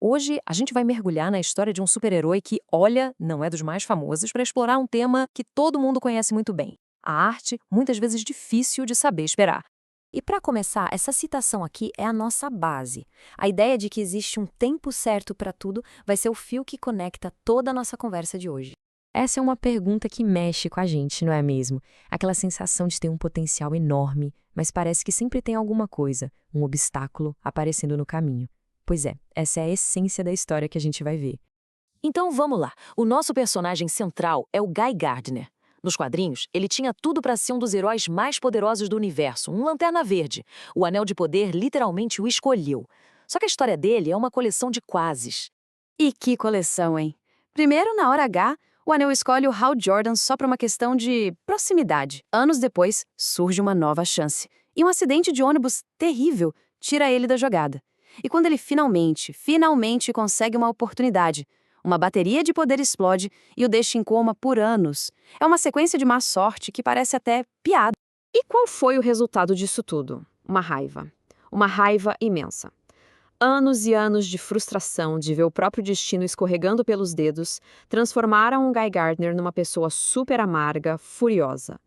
Hoje, a gente vai mergulhar na história de um super-herói que, olha, não é dos mais famosos para explorar um tema que todo mundo conhece muito bem. A arte, muitas vezes difícil de saber esperar. E para começar, essa citação aqui é a nossa base. A ideia de que existe um tempo certo para tudo vai ser o fio que conecta toda a nossa conversa de hoje. Essa é uma pergunta que mexe com a gente, não é mesmo? Aquela sensação de ter um potencial enorme, mas parece que sempre tem alguma coisa, um obstáculo aparecendo no caminho. Pois é, essa é a essência da história que a gente vai ver. Então vamos lá. O nosso personagem central é o Guy Gardner. Nos quadrinhos, ele tinha tudo para ser um dos heróis mais poderosos do universo, um Lanterna Verde. O Anel de Poder literalmente o escolheu. Só que a história dele é uma coleção de quases. E que coleção, hein? Primeiro, na hora H, o anel escolhe o Hal Jordan só por uma questão de proximidade. Anos depois, surge uma nova chance. E um acidente de ônibus terrível tira ele da jogada. E quando ele finalmente consegue uma oportunidade, uma bateria de poder explode e o deixa em coma por anos. É uma sequência de má sorte que parece até piada. E qual foi o resultado disso tudo? Uma raiva. Uma raiva imensa. Anos e anos de frustração de ver o próprio destino escorregando pelos dedos transformaram o Guy Gardner numa pessoa super amarga, furiosa.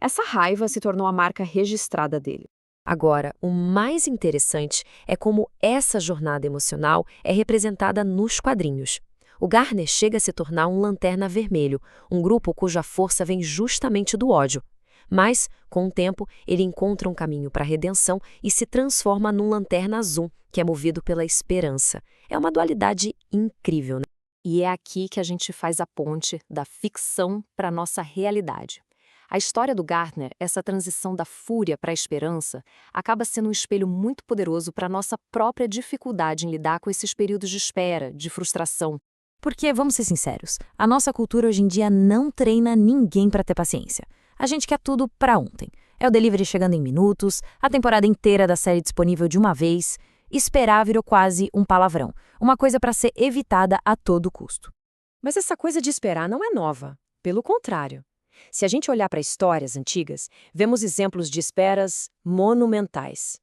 Essa raiva se tornou a marca registrada dele. Agora, o mais interessante é como essa jornada emocional é representada nos quadrinhos. O Gardner chega a se tornar um Lanterna Vermelho, um grupo cuja força vem justamente do ódio. Mas, com o tempo, ele encontra um caminho para a redenção e se transforma num Lanterna Azul, que é movido pela esperança. É uma dualidade incrível, né? E é aqui que a gente faz a ponte da ficção para a nossa realidade. A história do Gardner, essa transição da fúria para a esperança, acaba sendo um espelho muito poderoso para a nossa própria dificuldade em lidar com esses períodos de espera, de frustração. Porque, vamos ser sinceros, a nossa cultura hoje em dia não treina ninguém para ter paciência. A gente quer tudo para ontem. É o delivery chegando em minutos, a temporada inteira da série disponível de uma vez. Esperar virou quase um palavrão, uma coisa para ser evitada a todo custo. Mas essa coisa de esperar não é nova. Pelo contrário. Se a gente olhar para histórias antigas, vemos exemplos de esperas monumentais.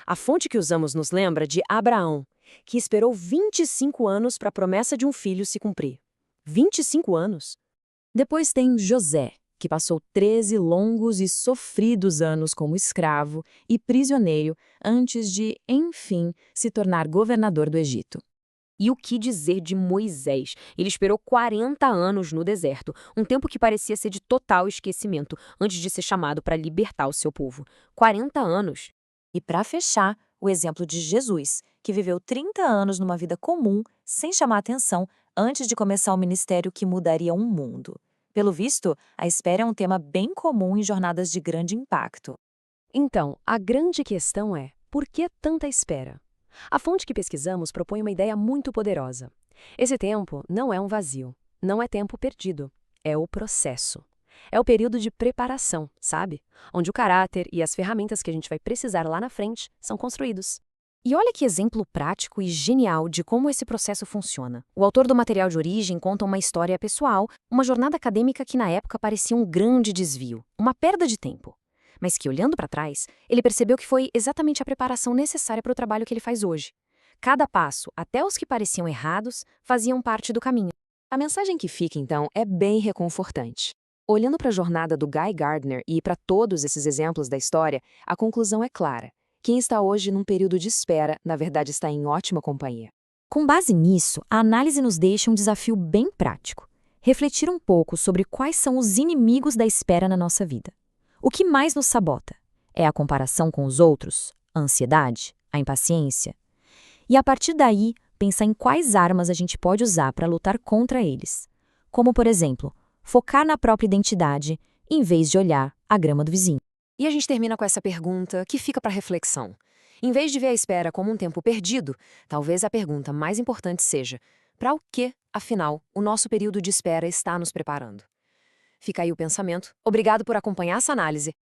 A fonte que usamos nos lembra de Abraão, que esperou 25 anos para a promessa de um filho se cumprir. 25 anos? Depois tem José, que passou 13 longos e sofridos anos como escravo e prisioneiro antes de, enfim, se tornar governador do Egito. E o que dizer de Moisés? Ele esperou 40 anos no deserto, um tempo que parecia ser de total esquecimento, antes de ser chamado para libertar o seu povo. 40 anos! E para fechar, o exemplo de Jesus, que viveu 30 anos numa vida comum, sem chamar atenção, antes de começar o ministério que mudaria um mundo. Pelo visto, a espera é um tema bem comum em jornadas de grande impacto. Então, a grande questão é, por que tanta espera? A fonte que pesquisamos propõe uma ideia muito poderosa. Esse tempo não é um vazio, não é tempo perdido, é o processo. É o período de preparação, sabe? Onde o caráter e as ferramentas que a gente vai precisar lá na frente são construídos. E olha que exemplo prático e genial de como esse processo funciona. O autor do material de origem conta uma história pessoal, uma jornada acadêmica que na época parecia um grande desvio, uma perda de tempo. Mas que, olhando para trás, ele percebeu que foi exatamente a preparação necessária para o trabalho que ele faz hoje. Cada passo, até os que pareciam errados, faziam parte do caminho. A mensagem que fica, então, é bem reconfortante. Olhando para a jornada do Guy Gardner e para todos esses exemplos da história, a conclusão é clara. Quem está hoje num período de espera, na verdade está em ótima companhia. Com base nisso, a análise nos deixa um desafio bem prático. Refletir um pouco sobre quais são os inimigos da espera na nossa vida. O que mais nos sabota? É a comparação com os outros? A ansiedade? A impaciência? E a partir daí, pensar em quais armas a gente pode usar para lutar contra eles. Como, por exemplo, focar na própria identidade, em vez de olhar a grama do vizinho. E a gente termina com essa pergunta que fica para reflexão. Em vez de ver a espera como um tempo perdido, talvez a pergunta mais importante seja: para o que, afinal, o nosso período de espera está nos preparando? Fica aí o pensamento. Obrigado por acompanhar essa análise.